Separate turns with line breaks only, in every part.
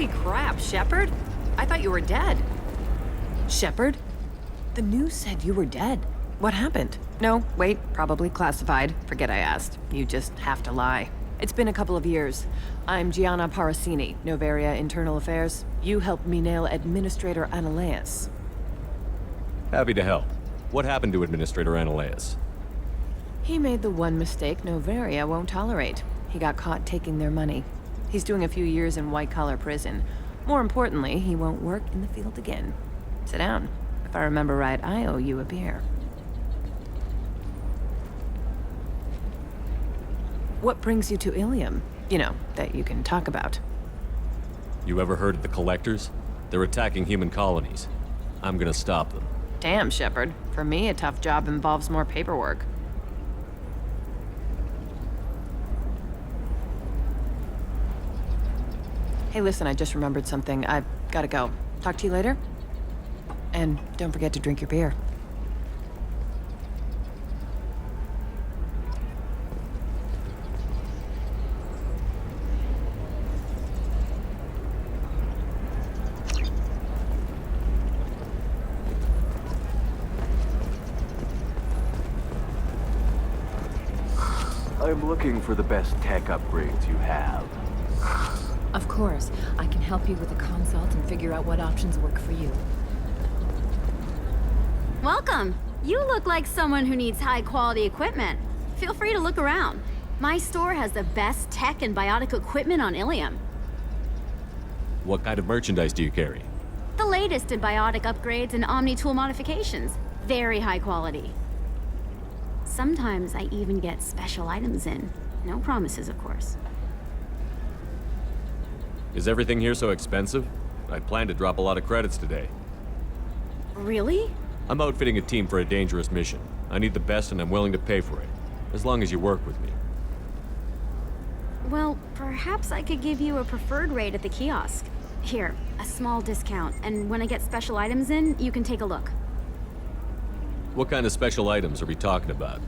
Holy crap, Shepard? I thought you were dead. Shepard? The news said you were dead. What happened? No, wait, probably classified. Forget I asked. You just have to lie. It's been a couple of years. I'm Gianna Parasini, Noveria Internal Affairs. You helped me nail Administrator Analisis.
Happy to help. What happened to Administrator Analisis?
He made the one mistake Noveria won't tolerate. He got caught taking their money. He's doing a few years in white-collar prison. More importantly, he won't work in the field again. Sit down. If I remember right, I owe you a beer. What brings you to Illium? You know, that you can talk about.
You ever heard of the Collectors? They're attacking human colonies. I'm gonna stop them.
Damn, Shepard. For me, a tough job involves more paperwork. Hey, listen, I just remembered something. I've gotta go. Talk to you later? And don't forget to drink your beer.
I'm looking for the best tech upgrades you have.
Of course. I can help you with a consult and figure out what options work for you.
Welcome! You look like someone who needs high-quality equipment. Feel free to look around. My store has the best tech and biotic equipment on Illium.
What kind of merchandise do you carry?
The latest in biotic upgrades and omni-tool modifications. Very high quality. Sometimes I even get special items in. No promises, of course.
Is everything here so expensive? I plan to drop a lot of credits today.
Really?
I'm outfitting a team for a dangerous mission. I need the best and I'm willing to pay for it. As long as you work with me.
Well, perhaps I could give you a preferred rate at the kiosk. Here, a small discount, and when I get special items in, you can take a look.
What kind of special items are we talking about?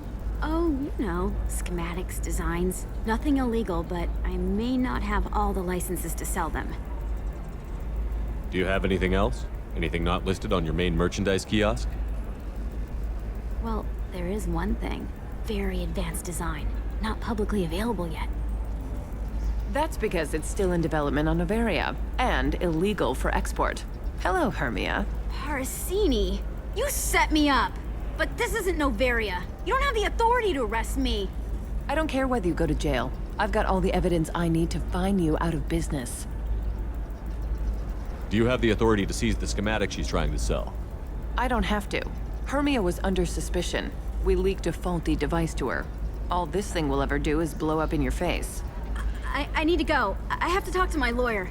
Oh, you know, schematics, designs. Nothing illegal, but I may not have all the licenses to sell them.
Do you have anything else? Anything not listed on your main merchandise kiosk?
Well, there is one thing. Very advanced design. Not publicly available yet.
That's because it's still in development on Noveria, and illegal for export. Hello, Hermia.
Parasini! You set me up! But this isn't Noveria. You don't have the authority to arrest me.
I don't care whether you go to jail. I've got all the evidence I need to find you out of business.
Do you have the authority to seize the schematic she's trying to sell?
I don't have to. Hermia was under suspicion. We leaked a faulty device to her. All this thing will ever do is blow up in your face.
I need to go. I have to talk to my lawyer.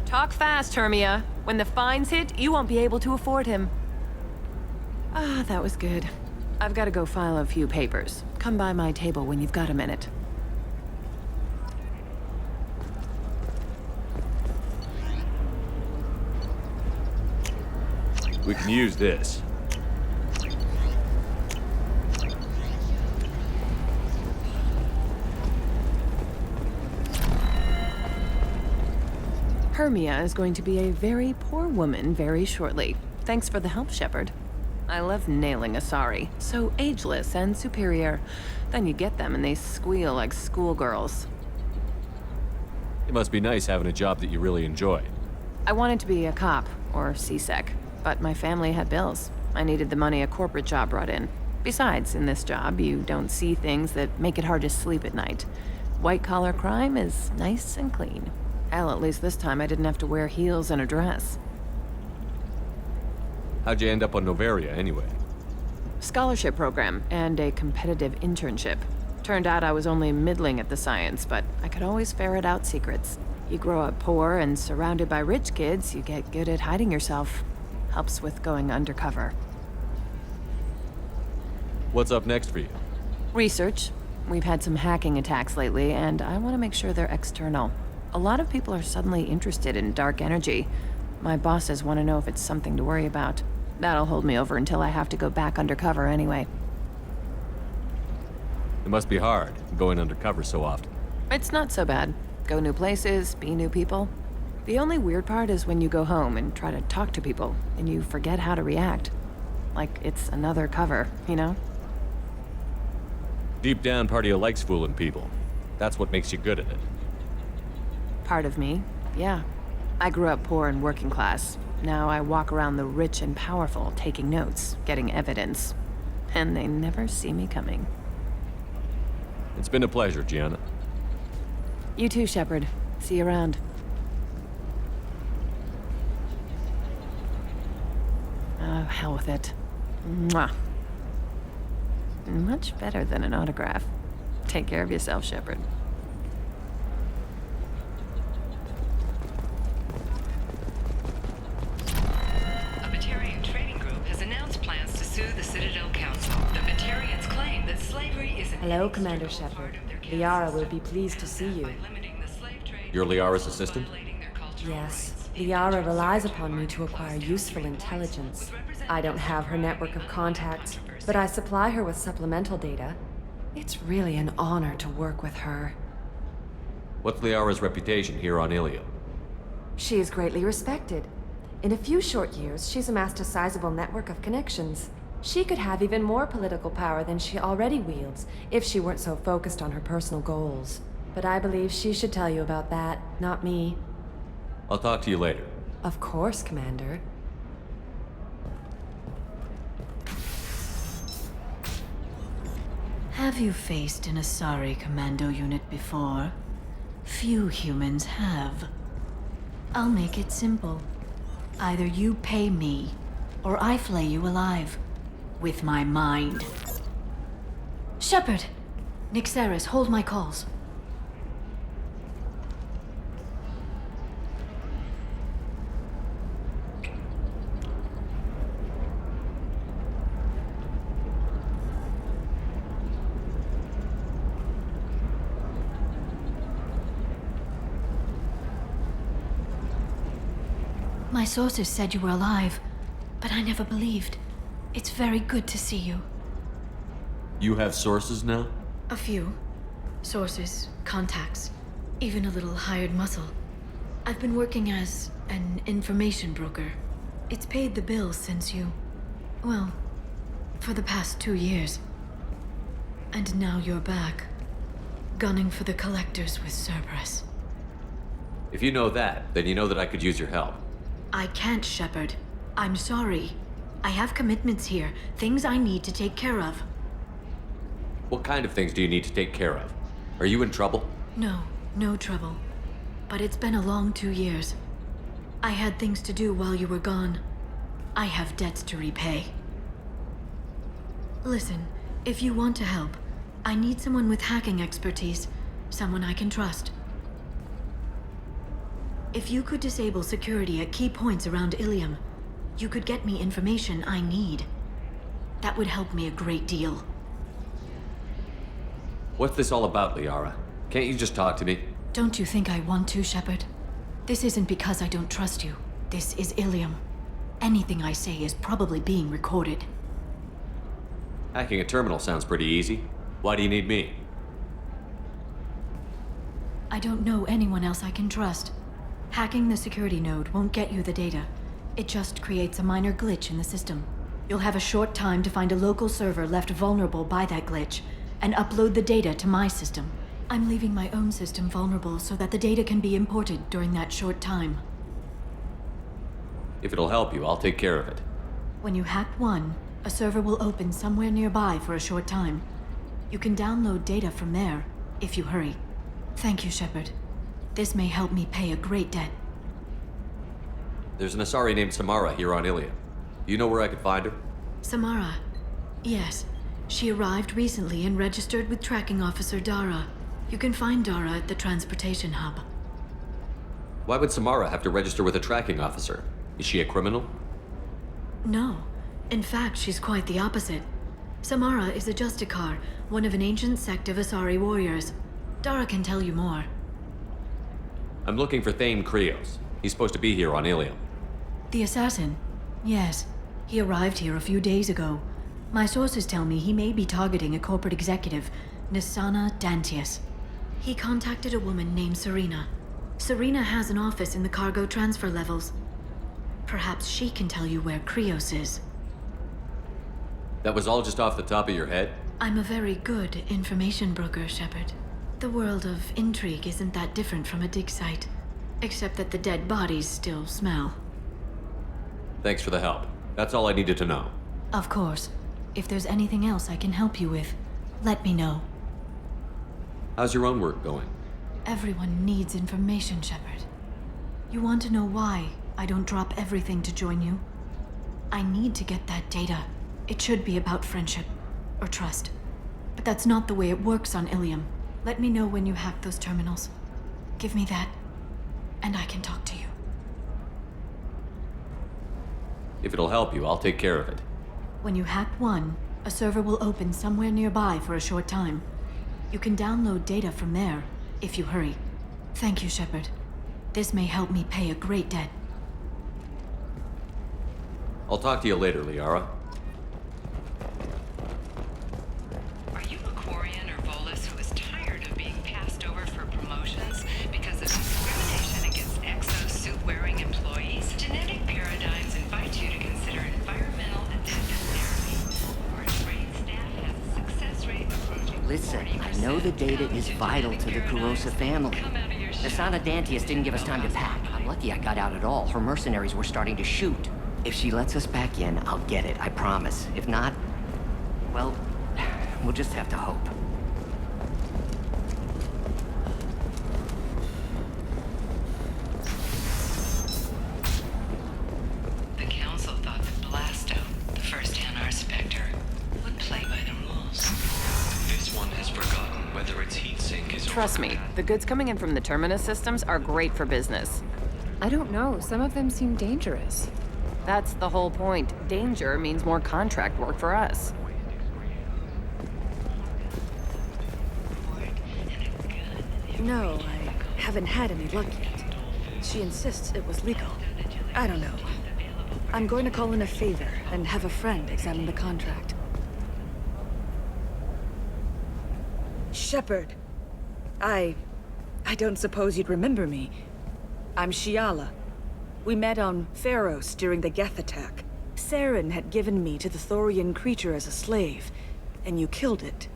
Talk fast, Hermia. When the fines hit, you won't be able to afford him. Ah, that was good. I've got to go file a few papers. Come by my table when you've got a minute.
We can use this.
Hermia is going to be a very poor woman very shortly. Thanks for the help, Shepard. I love nailing Asari. So ageless and superior. Then you get them and they squeal like schoolgirls.
It must be nice having a job that you really enjoy.
I wanted to be a cop, or CSEC, but my family had bills. I needed the money a corporate job brought in. Besides, in this job, you don't see things that make it hard to sleep at night. White-collar crime is nice and clean. Hell, at least this time I didn't have to wear heels and a dress.
How'd you end up on Noveria, anyway?
Scholarship program and a competitive internship. Turned out I was only middling at the science, but I could always ferret out secrets. You grow up poor and surrounded by rich kids, you get good at hiding yourself. Helps with going undercover.
What's up next for you?
Research. We've had some hacking attacks lately, and I want to make sure they're external. A lot of people are suddenly interested in dark energy. My bosses want to know if it's something to worry about. That'll hold me over until I have to go back undercover anyway.
It must be hard, going undercover so often.
It's not so bad. Go new places, be new people. The only weird part is when you go home and try to talk to people, and you forget how to react. Like it's another cover, you know?
Deep down, part of you likes fooling people. That's what makes you good at it.
Part of me, yeah. I grew up poor and working class. Now I walk around the rich and powerful, taking notes, getting evidence. And they never see me coming.
It's been a pleasure, Gianna.
You too, Shepard. See you around. Oh, hell with it. Mwah. Much better than an autograph. Take care of yourself, Shepard.
A Batarian trading group has announced plans to sue the Citadel Council. The Batarians claim that slavery is an
Hello, Commander Shepard. Liara will be pleased to see you.
You're Liara's assistant?
Yes. Liara relies upon me to acquire useful intelligence. I don't have her network of contacts, but I supply her with supplemental data. It's really an honor to work with her.
What's Liara's reputation here on Illium?
She is greatly respected. In a few short years, she's amassed a sizable network of connections. She could have even more political power than she already wields, if she weren't so focused on her personal goals. But I believe she should tell you about that, not me.
I'll talk to you later.
Of course, Commander.
Have you faced an Asari commando unit before? Few humans have. I'll make it simple. Either you pay me, or I flay you alive. With my mind. Shepard! Nyxeris, hold my calls. My sources said you were alive, but I never believed. It's very good to see you.
You have sources now?
A few. Sources, contacts, even a little hired muscle. I've been working as an information broker. It's paid the bills since you... well, for the past 2 years. And now you're back, gunning for the Collectors with Cerberus.
If you know that, then you know that I could use your help.
I can't, Shepard. I'm sorry. I have commitments here, things I need to take care of.
What kind of things do you need to take care of? Are you in trouble?
No, no trouble. But it's been a long 2 years. I had things to do while you were gone. I have debts to repay. Listen, if you want to help, I need someone with hacking expertise. Someone I can trust. If you could disable security at key points around Illium, you could get me information I need. That would help me a great deal.
What's this all about, Liara? Can't you just talk to me?
Don't you think I want to, Shepard? This isn't because I don't trust you. This is Illium. Anything I say is probably being recorded.
Hacking a terminal sounds pretty easy. Why do you need me?
I don't know anyone else I can trust. Hacking the security node won't get you the data. It just creates a minor glitch in the system. You'll have a short time to find a local server left vulnerable by that glitch, and upload the data to my system. I'm leaving my own system vulnerable so that the data can be imported during that short time.
If it'll help you, I'll take care of it.
When you hack one, a server will open somewhere nearby for a short time. You can download data from there, if you hurry. Thank you, Shepard. This may help me pay a great debt.
There's an Asari named Samara here on Illium. Do you know where I could find her?
Samara? Yes. She arrived recently and registered with Tracking Officer Dara. You can find Dara at the transportation hub.
Why would Samara have to register with a tracking officer? Is she a criminal?
No. In fact, she's quite the opposite. Samara is a Justicar, one of an ancient sect of Asari warriors. Dara can tell you more.
I'm looking for Thane Krios. He's supposed to be here on Illium.
The assassin? Yes. He arrived here a few days ago. My sources tell me he may be targeting a corporate executive, Nisana Dantius. He contacted a woman named Serena. Serena has an office in the cargo transfer levels. Perhaps she can tell you where Krios is.
That was all just off the top of your head?
I'm a very good information broker, Shepard. The world of intrigue isn't that different from a dig site, except that the dead bodies still smell.
Thanks for the help. That's all I needed to know.
Of course. If there's anything else I can help you with, let me know.
How's your own work going?
Everyone needs information, Shepard. You want to know why I don't drop everything to join you? I need to get that data. It should be about friendship, or trust. But that's not the way it works on Illium. Let me know when you hack those terminals. Give me that, and I can talk to you.
If it'll help you, I'll take care of it.
When you hack one, a server will open somewhere nearby for a short time. You can download data from there, if you hurry. Thank you, Shepard. This may help me pay a great debt.
I'll talk to you later, Liara.
Are you a Quarian or Volus who is tired of being passed over for promotions because of discrimination against exo-suit-wearing employees? Genetic paradigms invite you to consider environmental adaptive therapy, where trained staff has a success rate approaching
Listen,
40%.
I know the data is vital to the Kurosa family. The Sana Dantius didn't give us time to pack. I'm lucky I got out at all. Her mercenaries were starting to shoot. If she lets us back in, I'll get it, I promise. If not, well, we'll just have to hope.
The Council thought that Blasto, the first Hanar Spectre, would play by the rules.
This one has forgotten whether its heat sink is
Trust me, the goods coming in from the Terminus systems are great for business.
I don't know. Some of them seem dangerous.
That's the whole point. Danger means more contract work for us.
No, I haven't had any luck yet. She insists it was legal. I don't know. I'm going to call in a favor and have a friend examine the contract. Shepard. I don't suppose you'd remember me. I'm Shiala. We met on Pharos during the Geth attack. Saren had given me to the Thorian creature as a slave, and you killed it.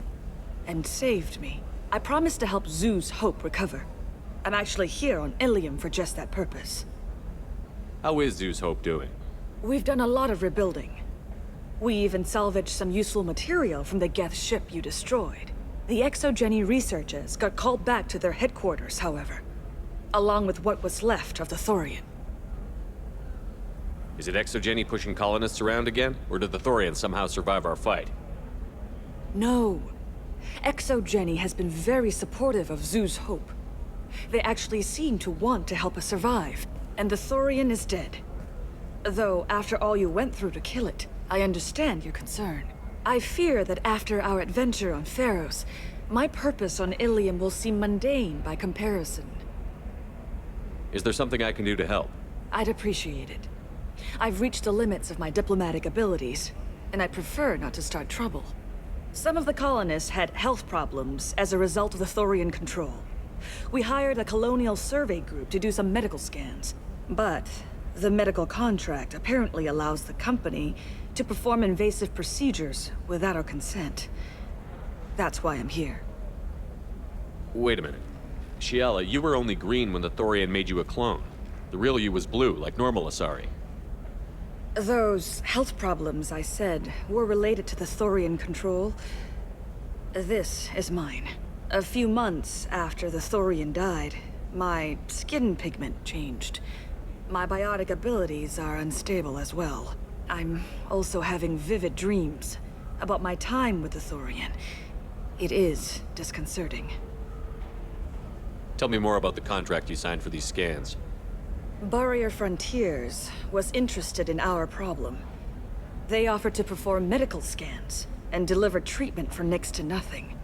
And saved me. I promised to help Zoo's Hope recover. I'm actually here on Illium for just that purpose.
How is Zeus Hope doing?
We've done a lot of rebuilding. We even salvaged some useful material from the Geth ship you destroyed. The Exogeny researchers got called back to their headquarters, however, along with what was left of the Thorian.
Is it Exogeny pushing colonists around again? Or did the Thorians somehow survive our fight?
No. Exogeny has been very supportive of Zoo's Hope. They actually seem to want to help us survive, and the Thorian is dead. Though, after all you went through to kill it, I understand your concern. I fear that after our adventure on Pharos, my purpose on Illium will seem mundane by comparison.
Is there something I can do to help?
I'd appreciate it. I've reached the limits of my diplomatic abilities, and I prefer not to start trouble. Some of the colonists had health problems as a result of the Thorian control. We hired a colonial survey group to do some medical scans, but the medical contract apparently allows the company to perform invasive procedures without our consent. That's why I'm here.
Wait a minute. Shiala, you were only green when the Thorian made you a clone. The real you was blue, like normal Asari.
Those health problems I said were related to the Thorian control. This is mine. A few months after the Thorian died, my skin pigment changed. My biotic abilities are unstable as well. I'm also having vivid dreams about my time with the Thorian. It is disconcerting.
Tell me more about the contract you signed for these scans.
Barrier Frontiers was interested in our problem. They offered to perform medical scans and deliver treatment for next to nothing.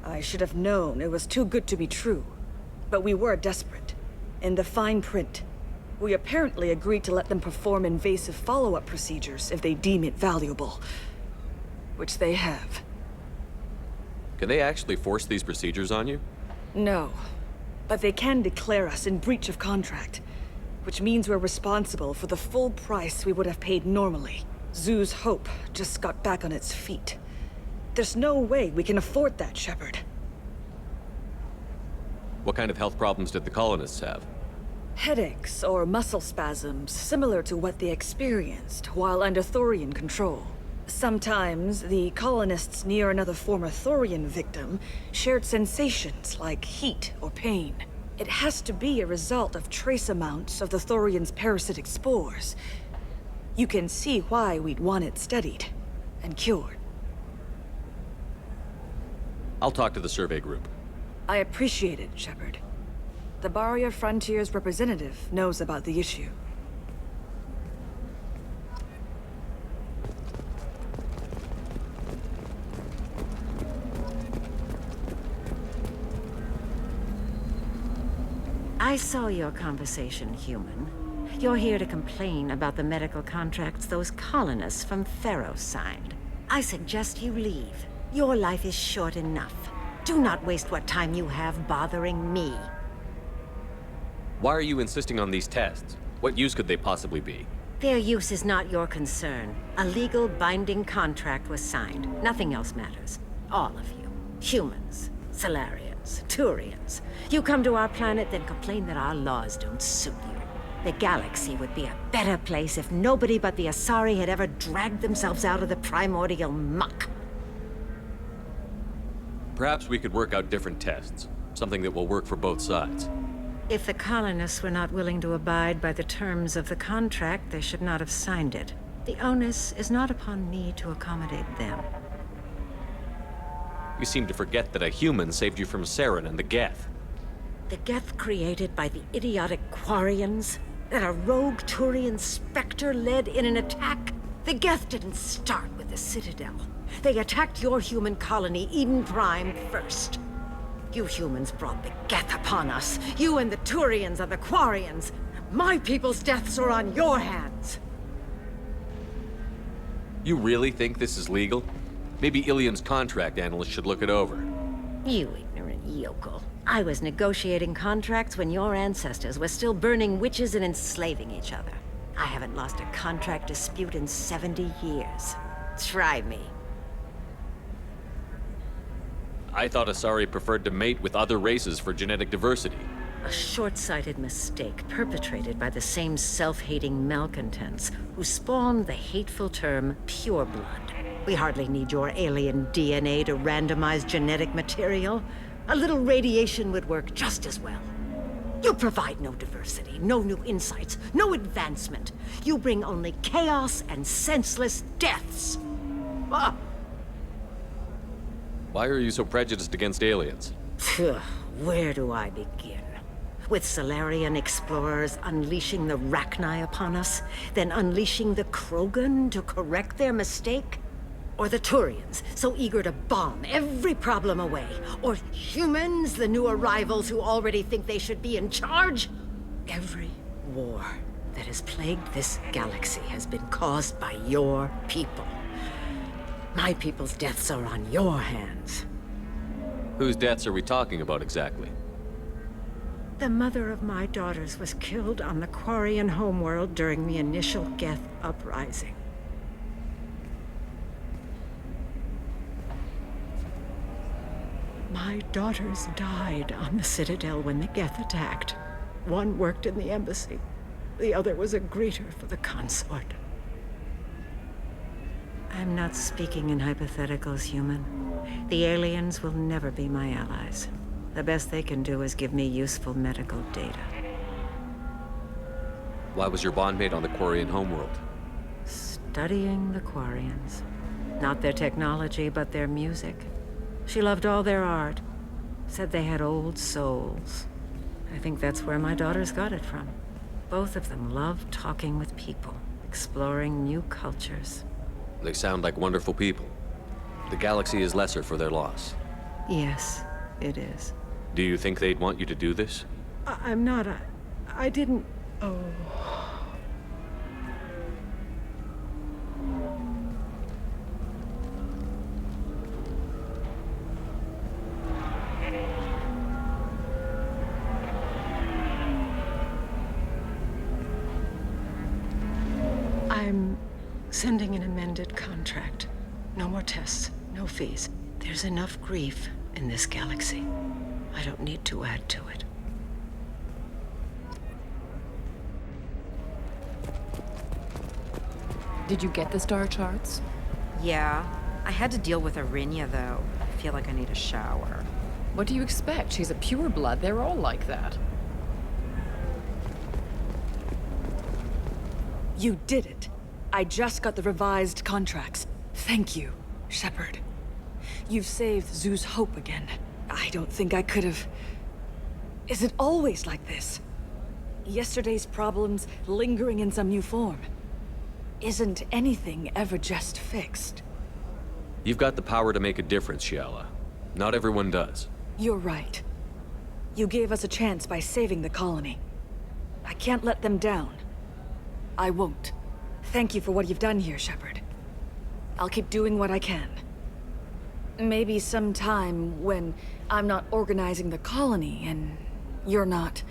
I should have known it was too good to be true, but we were desperate. In the fine print, we apparently agreed to let them perform invasive follow-up procedures if they deem it valuable. Which they have.
Can they actually force these procedures on you?
No. But they can declare us in breach of contract, which means we're responsible for the full price we would have paid normally. Zoo's hope just got back on its feet. There's no way we can afford that, Shepard.
What kind of health problems did the colonists have?
Headaches or muscle spasms, similar to what they experienced while under Thorian control. Sometimes, the colonists near another former Thorian victim shared sensations like heat or pain. It has to be a result of trace amounts of the Thorian's parasitic spores. You can see why we'd want it studied and cured.
I'll talk to the survey group.
I appreciate it, Shepard. The Barrier Frontier's representative knows about the issue.
I saw your conversation, human. You're here to complain about the medical contracts those colonists from Theros signed. I suggest you leave. Your life is short enough. Do not waste what time you have bothering me.
Why are you insisting on these tests? What use could they possibly be?
Their use is not your concern. A legal binding contract was signed. Nothing else matters. All of you. Humans, Solarians, Turians. You come to our planet, then complain that our laws don't suit you. The galaxy would be a better place if nobody but the Asari had ever dragged themselves out of the primordial muck.
Perhaps we could work out different tests. Something that will work for both sides.
If the colonists were not willing to abide by the terms of the contract, they should not have signed it. The onus is not upon me to accommodate them.
You seem to forget that a human saved you from Saren and the Geth.
The Geth created by the idiotic Quarians? That a rogue Turian specter led in an attack? The Geth didn't start with the Citadel. They attacked your human colony, Eden Prime, first. You humans brought the Geth upon us. You and the Turians are the Quarians. My people's deaths are on your hands.
You really think this is legal? Maybe Ilian's contract analyst should look it over.
You ignorant yokel. I was negotiating contracts when your ancestors were still burning witches and enslaving each other. I haven't lost a contract dispute in 70 years. Try me.
I thought Asari preferred to mate with other races for genetic diversity.
A short-sighted mistake perpetrated by the same self-hating malcontents who spawned the hateful term pureblood. We hardly need your alien DNA to randomize genetic material. A little radiation would work just as well. You provide no diversity, no new insights, no advancement. You bring only chaos and senseless deaths. Ah!
Why are you so prejudiced against aliens?
Where do I begin? With Solarian explorers unleashing the Rachni upon us, then unleashing the Krogan to correct their mistake? Or the Turians, so eager to bomb every problem away? Or humans, the new arrivals who already think they should be in charge? Every war that has plagued this galaxy has been caused by your people. My people's deaths are on your hands.
Whose deaths are we talking about exactly?
The mother of my daughters was killed on the Quarian homeworld during the initial Geth uprising. My daughters died on the Citadel when the Geth attacked. One worked in the embassy. The other was a greeter for the consort. I'm not speaking in hypotheticals, human. The aliens will never be my allies. The best they can do is give me useful medical data.
Why was your bondmate on the Quarian homeworld?
Studying the Quarians. Not their technology, but their music. She loved all their art. Said they had old souls. I think that's where my daughters got it from. Both of them loved talking with people, exploring new cultures.
They sound like wonderful people. The galaxy is lesser for their loss.
Yes, it is.
Do you think they'd want you to do this?
I'm not. I didn't. Oh. sending an amended contract. No more tests, no fees. There's enough grief in this galaxy. I don't need to add to it.
Did you get the star charts?
Yeah. I had to deal with Erinia, though. I feel like I need a shower.
What do you expect? She's a pureblood. They're all like that.
You did it. I just got the revised contracts. Thank you, Shepard. You've saved Zoo's hope again. I don't think I could have... Is it always like this? Yesterday's problems lingering in some new form. Isn't anything ever just fixed?
You've got the power to make a difference, Shiala. Not everyone does.
You're right. You gave us a chance by saving the colony. I can't let them down. I won't. Thank you for what you've done here, Shepard. I'll keep doing what I can. Maybe sometime when I'm not organizing the colony and you're not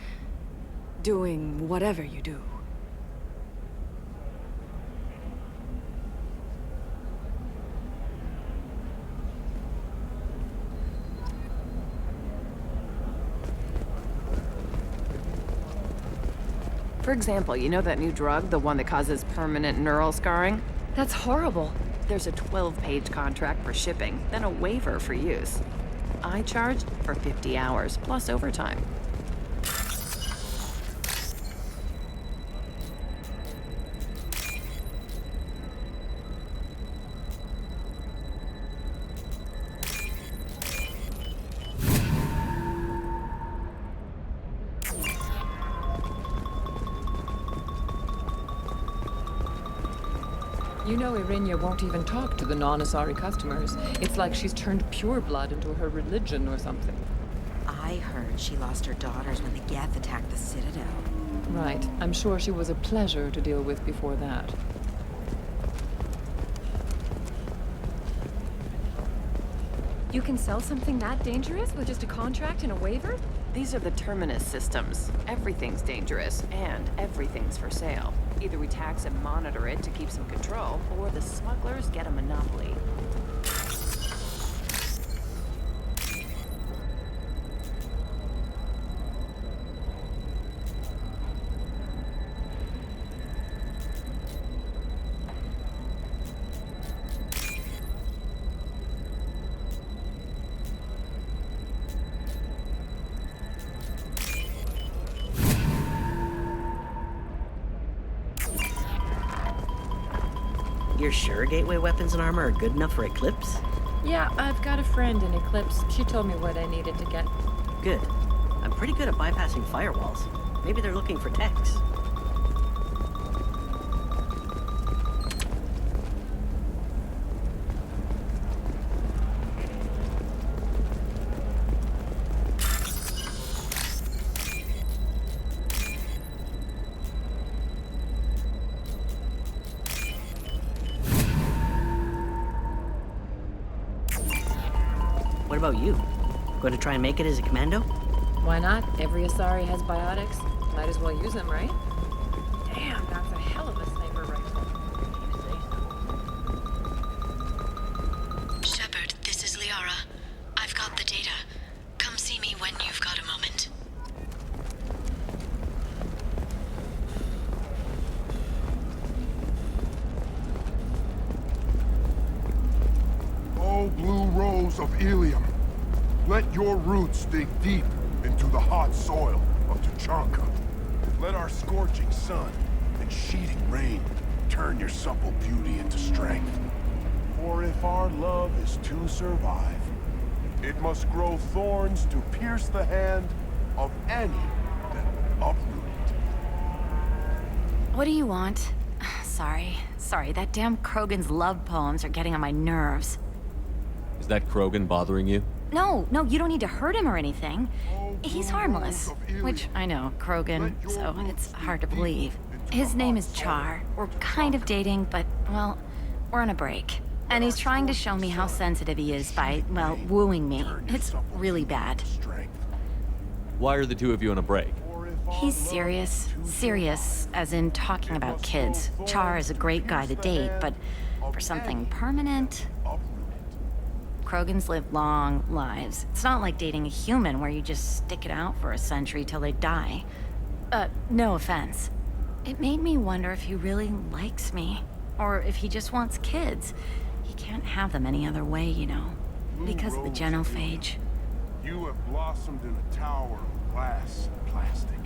doing whatever you do.
For example, you know that new drug, the one that causes permanent neural scarring? That's horrible. There's a 12-page contract for shipping, then a waiver for use. I charged for 50 hours, plus overtime.
You know Erinia won't even talk to the non-Asari customers. It's like she's turned pureblood into her religion or something.
I heard she lost her daughters when the Geth attacked the Citadel.
Right. I'm sure she was a pleasure to deal with before that.
You can sell something that dangerous with just a contract and a waiver?
These are the terminus systems. Everything's dangerous, and everything's for sale. Either we tax and monitor it to keep some control, or the smugglers get a monopoly.
You're sure gateway weapons and armor are good enough for Eclipse?
Yeah, I've got a friend in Eclipse. She told me what I needed to get.
Good. I'm pretty good at bypassing firewalls. Maybe they're looking for techs. What about you? Going to try and make it as a commando?
Why not? Every Asari has biotics. Might as well use them, right? Damn, that's a hell of a sniper rifle.
Shepard, this is Liara. I've got the data. Come see me when you've got a moment.
Oh, blue rose of Illium, let your roots dig deep into the hot soil of Tuchanka. Let our scorching sun and sheeting rain turn your supple beauty into strength. For if our love is to survive, it must grow thorns to pierce the hand of any that uproot it.
What do you want? Sorry, that damn Krogan's love poems are getting on my nerves.
Is that Krogan bothering you?
No, you don't need to hurt him or anything. He's harmless. Which, I know, Krogan, so it's hard to believe. His name is Charr. We're kind of dating, but, well, we're on a break. And he's trying to show me how sensitive he is by, well, wooing me. It's really bad.
Why are the two of you on a break?
He's serious. Serious, as in talking about kids. Charr is a great guy to date, but for something permanent... Krogans live long lives. It's not like dating a human where you just stick it out for a century till they die. No offense. It made me wonder if he really likes me. Or if he just wants kids. He can't have them any other way, you know. Because of the genophage.
You have blossomed in a tower of glass and plastic.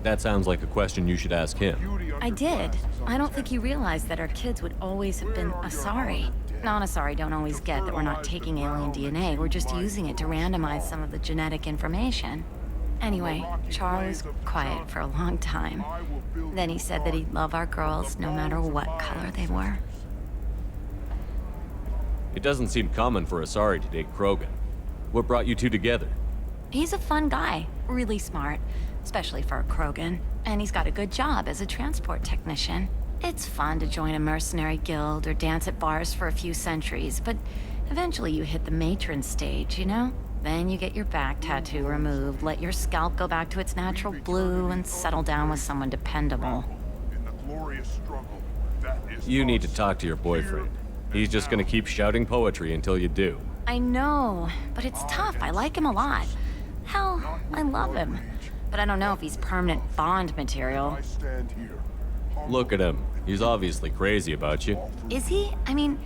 That sounds like a question you should ask him.
I did. I don't think he realized that our kids would always have been Asari. Non-Asari don't always get that we're not taking alien DNA, we're just using it to randomize some of the genetic information. Anyway, Charr was quiet for a long time. Then he said that he'd love our girls no matter what color they were.
It doesn't seem common for Asari to date Krogan. What brought you two together?
He's a fun guy, really smart, especially for a Krogan. And he's got a good job as a transport technician. It's fun to join a mercenary guild or dance at bars for a few centuries, but eventually you hit the matron stage, you know? Then you get your back tattoo removed, let your scalp go back to its natural blue, and settle down with someone dependable.
You need to talk to your boyfriend. He's just gonna keep shouting poetry until you do.
I know, but it's tough. I like him a lot. Hell, I love him. But I don't know if he's permanent Bond material.
Look at him. He's obviously crazy about you.
Is he? I mean,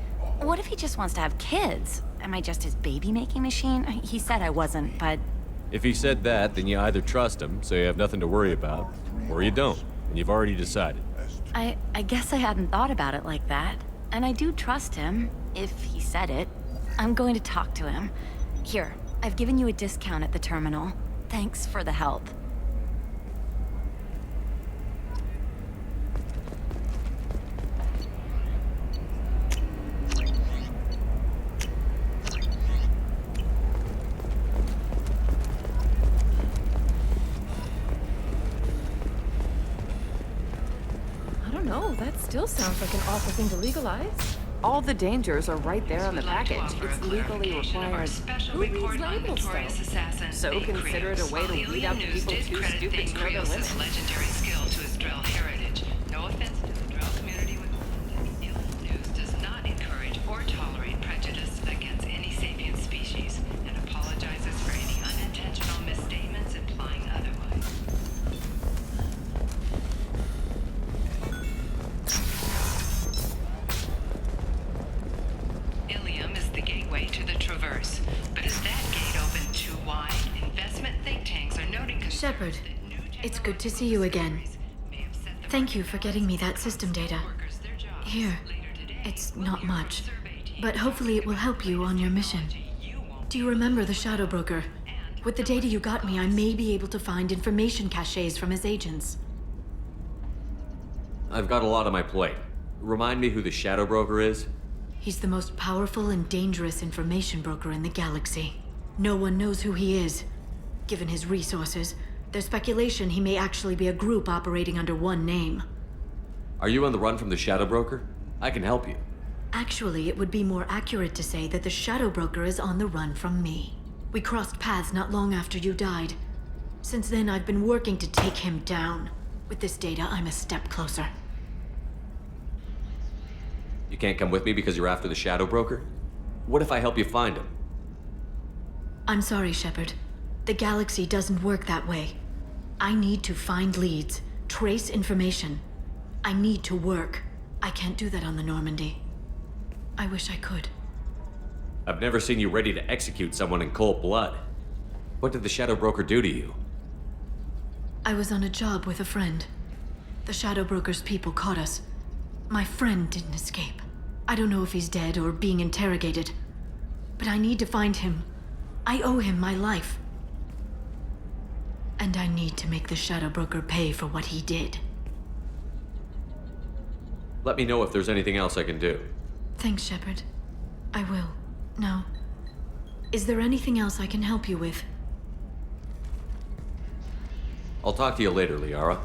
what if he just wants to have kids? Am I just his baby-making machine? He said I wasn't, but...
If he said that, then you either trust him, so you have nothing to worry about, or you don't, and you've already decided.
I guess I hadn't thought about it like that. And I do trust him, if he said it. I'm going to talk to him. Here, I've given you a discount at the terminal. Thanks for the help.
No, that still sounds like an awful thing to legalize. All the dangers are right there on the package. It's legally required. Who reads labels, though? So consider it a way to weed out the people too stupid to know their limits.
Legendary skill to his Drell heritage. No offense to the Drell community with London. Ill News does not encourage or tolerate prejudice against any sapient species and apologizes for any unintentional misstatements implying otherwise. To the Traverse, but is that gate open too wide? Investment think tanks are noting
Shepard, it's good to see you again. Thank you for getting me that system data. Here, it's not much, but hopefully it will help you on your mission. Do you remember the Shadow Broker? With the data you got me, I may be able to find information caches from his agents.
I've got a lot on my plate. Remind me who the Shadow Broker is?
He's the most powerful and dangerous information broker in the galaxy. No one knows who he is. Given his resources, there's speculation he may actually be a group operating under one name.
Are you on the run from the Shadow Broker? I can help you.
Actually, it would be more accurate to say that the Shadow Broker is on the run from me. We crossed paths not long after you died. Since then, I've been working to take him down. With this data, I'm a step closer.
You can't come with me because you're after the Shadow Broker? What if I help you find him?
I'm sorry, Shepard. The galaxy doesn't work that way. I need to find leads, trace information. I need to work. I can't do that on the Normandy. I wish I could.
I've never seen you ready to execute someone in cold blood. What did the Shadow Broker do to you?
I was on a job with a friend. The Shadow Broker's people caught us. My friend didn't escape. I don't know if he's dead or being interrogated. But I need to find him. I owe him my life. And I need to make the Shadow Broker pay for what he did.
Let me know if there's anything else I can do.
Thanks, Shepard. I will. Now, is there anything else I can help you with?
I'll talk to you later, Liara.